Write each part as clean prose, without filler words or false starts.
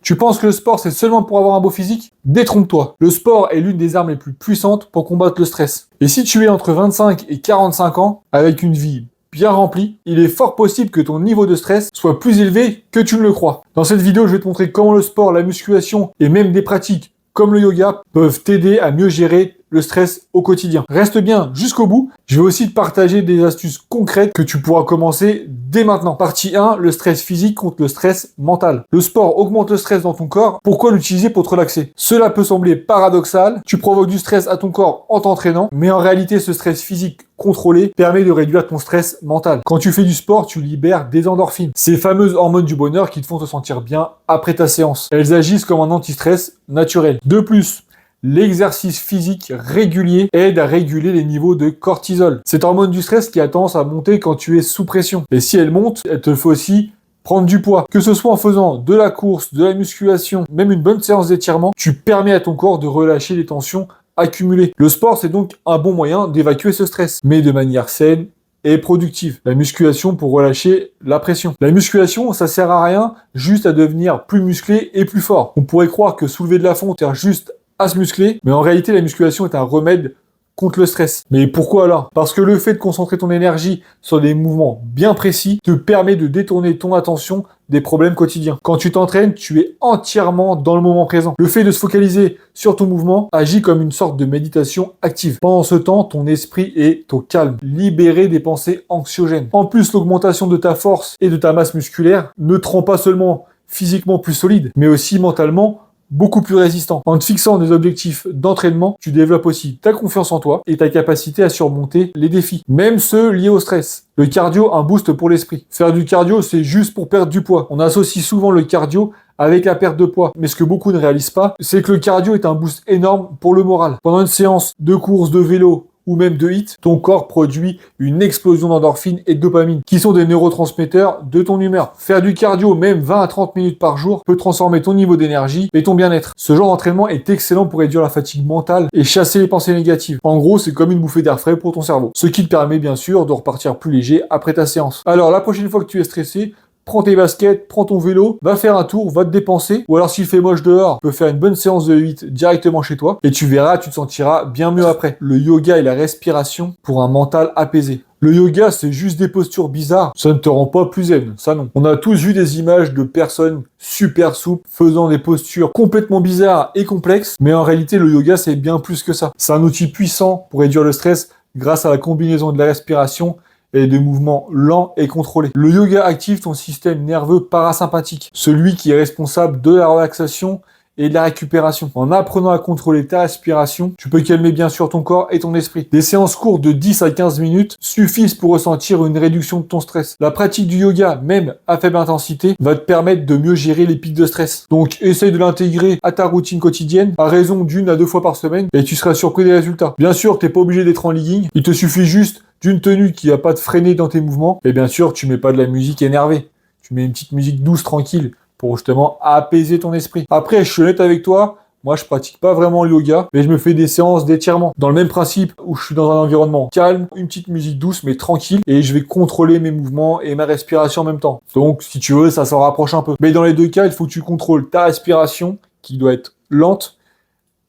Tu penses que le sport c'est seulement pour avoir un beau physique? Détrompe-toi. Le sport est l'une des armes les plus puissantes pour combattre le stress. Et si tu es entre 25 et 45 ans, avec une vie bien remplie, il est fort possible que ton niveau de stress soit plus élevé que tu ne le crois. Dans cette vidéo, je vais te montrer comment le sport, la musculation et même des pratiques comme le yoga peuvent t'aider à mieux gérer le stress au quotidien. Reste bien jusqu'au bout. Je vais aussi te partager des astuces concrètes que tu pourras commencer dès maintenant. Partie 1, le stress physique contre le stress mental. Le sport augmente le stress dans ton corps. Pourquoi l'utiliser pour te relaxer? Cela peut sembler paradoxal. Tu provoques du stress à ton corps en t'entraînant, mais en réalité, ce stress physique contrôlé permet de réduire ton stress mental. Quand tu fais du sport, tu libères des endorphines. Ces fameuses hormones du bonheur qui te font te sentir bien après ta séance. Elles agissent comme un anti-stress naturel. De plus, l'exercice physique régulier aide à réguler les niveaux de cortisol. Cette hormone du stress qui a tendance à monter quand tu es sous pression. Et si elle monte, elle te fait aussi prendre du poids. Que ce soit en faisant de la course, de la musculation, même une bonne séance d'étirement, tu permets à ton corps de relâcher les tensions accumulées. Le sport, c'est donc un bon moyen d'évacuer ce stress, mais de manière saine et productive. La musculation pour relâcher la pression. La musculation, ça sert à rien, juste à devenir plus musclé et plus fort. On pourrait croire que soulever de la fonte sert juste à se muscler, mais en réalité, la musculation est un remède contre le stress. Mais pourquoi alors? Parce que le fait de concentrer ton énergie sur des mouvements bien précis te permet de détourner ton attention des problèmes quotidiens. Quand tu t'entraînes, tu es entièrement dans le moment présent. Le fait de se focaliser sur ton mouvement agit comme une sorte de méditation active. Pendant ce temps, ton esprit est au calme, libéré des pensées anxiogènes. En plus, l'augmentation de ta force et de ta masse musculaire ne te rend pas seulement physiquement plus solide, mais aussi mentalement beaucoup plus résistant. En te fixant des objectifs d'entraînement, tu développes aussi ta confiance en toi et ta capacité à surmonter les défis, même ceux liés au stress. Le cardio, un boost pour l'esprit. Faire du cardio, c'est juste pour perdre du poids. On associe souvent le cardio avec la perte de poids. Mais ce que beaucoup ne réalisent pas, c'est que le cardio est un boost énorme pour le moral. Pendant une séance de course, de vélo, ou même de HIIT, ton corps produit une explosion d'endorphines et de dopamine, qui sont des neurotransmetteurs de ton humeur. Faire du cardio, même 20 à 30 minutes par jour, peut transformer ton niveau d'énergie et ton bien-être. Ce genre d'entraînement est excellent pour réduire la fatigue mentale et chasser les pensées négatives. En gros, c'est comme une bouffée d'air frais pour ton cerveau. Ce qui te permet bien sûr de repartir plus léger après ta séance. Alors, la prochaine fois que tu es stressé, prends tes baskets, prends ton vélo, va faire un tour, va te dépenser. Ou alors s'il fait moche dehors, tu peux faire une bonne séance de HIIT directement chez toi. Et tu verras, tu te sentiras bien mieux après. Le yoga et la respiration pour un mental apaisé. Le yoga, c'est juste des postures bizarres. Ça ne te rend pas plus zen, ça non. On a tous vu des images de personnes super souples faisant des postures complètement bizarres et complexes. Mais en réalité, le yoga, c'est bien plus que ça. C'est un outil puissant pour réduire le stress grâce à la combinaison de la respiration et de mouvements lents et contrôlés. Le yoga active ton système nerveux parasympathique, celui qui est responsable de la relaxation et de la récupération. En apprenant à contrôler ta respiration, tu peux calmer bien sûr ton corps et ton esprit. Des séances courtes de 10 à 15 minutes suffisent pour ressentir une réduction de ton stress. La pratique du yoga, même à faible intensité, va te permettre de mieux gérer les pics de stress. Donc essaye de l'intégrer à ta routine quotidienne, à raison d'1 à 2 fois par semaine, et tu seras surpris des résultats. Bien sûr, t'es pas obligé d'être en legging, il te suffit juste d'une tenue qui va pas te freiner dans tes mouvements, et bien sûr, tu mets pas de la musique énervée. Tu mets une petite musique douce, tranquille, pour justement apaiser ton esprit. Après, je suis honnête avec toi, moi je pratique pas vraiment le yoga, mais je me fais des séances d'étirement. Dans le même principe où je suis dans un environnement calme, une petite musique douce mais tranquille, et je vais contrôler mes mouvements et ma respiration en même temps. Donc si tu veux, ça s'en rapproche un peu. Mais dans les deux cas, il faut que tu contrôles ta respiration, qui doit être lente,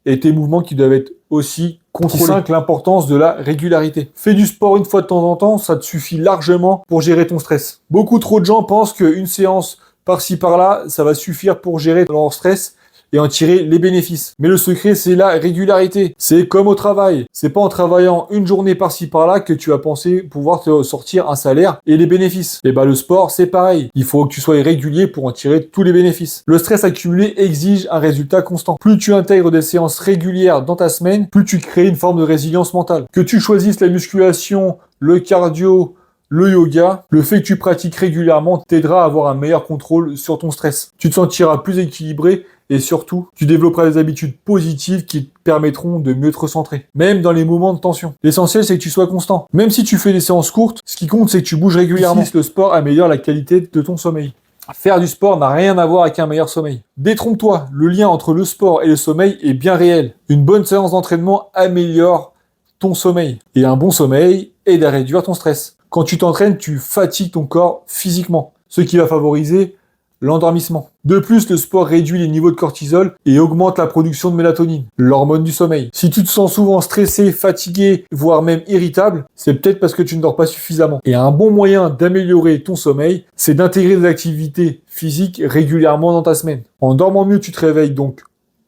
et tes mouvements qui doivent être aussi contrôlés. 5. L'importance de la régularité. Fais du sport une fois de temps en temps, ça te suffit largement pour gérer ton stress. Beaucoup trop de gens pensent qu'une séance par-ci par-là, ça va suffire pour gérer leur stress et en tirer les bénéfices. Mais le secret, c'est la régularité. C'est comme au travail. C'est pas en travaillant une journée par-ci par-là que tu vas penser pouvoir te sortir un salaire et les bénéfices. Et le sport, c'est pareil. Il faut que tu sois régulier pour en tirer tous les bénéfices. Le stress accumulé exige un résultat constant. Plus tu intègres des séances régulières dans ta semaine, plus tu crées une forme de résilience mentale. Que tu choisisses la musculation, le cardio, le yoga, le fait que tu pratiques régulièrement t'aidera à avoir un meilleur contrôle sur ton stress. Tu te sentiras plus équilibré et surtout, tu développeras des habitudes positives qui te permettront de mieux te recentrer, même dans les moments de tension. L'essentiel, c'est que tu sois constant. Même si tu fais des séances courtes, ce qui compte, c'est que tu bouges régulièrement. Le sport améliore la qualité de ton sommeil. Faire du sport n'a rien à voir avec un meilleur sommeil. Détrompe-toi, le lien entre le sport et le sommeil est bien réel. Une bonne séance d'entraînement améliore ton sommeil. Et un bon sommeil aide à réduire ton stress. Quand tu t'entraînes, tu fatigues ton corps physiquement, ce qui va favoriser l'endormissement. De plus, le sport réduit les niveaux de cortisol et augmente la production de mélatonine, l'hormone du sommeil. Si tu te sens souvent stressé, fatigué, voire même irritable, c'est peut-être parce que tu ne dors pas suffisamment. Et un bon moyen d'améliorer ton sommeil, c'est d'intégrer des activités physiques régulièrement dans ta semaine. En dormant mieux, tu te réveilles donc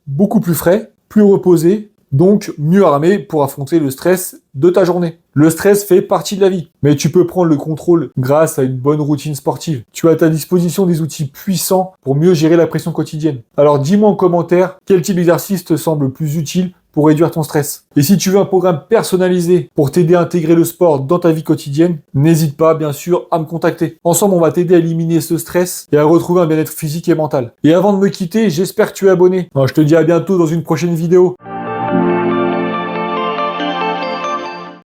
beaucoup plus frais, plus reposé, donc mieux armé pour affronter le stress de ta journée. Le stress fait partie de la vie, mais tu peux prendre le contrôle grâce à une bonne routine sportive. Tu as à ta disposition des outils puissants pour mieux gérer la pression quotidienne. Alors dis-moi en commentaire quel type d'exercice te semble le plus utile pour réduire ton stress. Et si tu veux un programme personnalisé pour t'aider à intégrer le sport dans ta vie quotidienne, n'hésite pas bien sûr à me contacter. Ensemble, on va t'aider à éliminer ce stress et à retrouver un bien-être physique et mental. Et avant de me quitter, j'espère que tu es abonné. Alors, je te dis à bientôt dans une prochaine vidéo.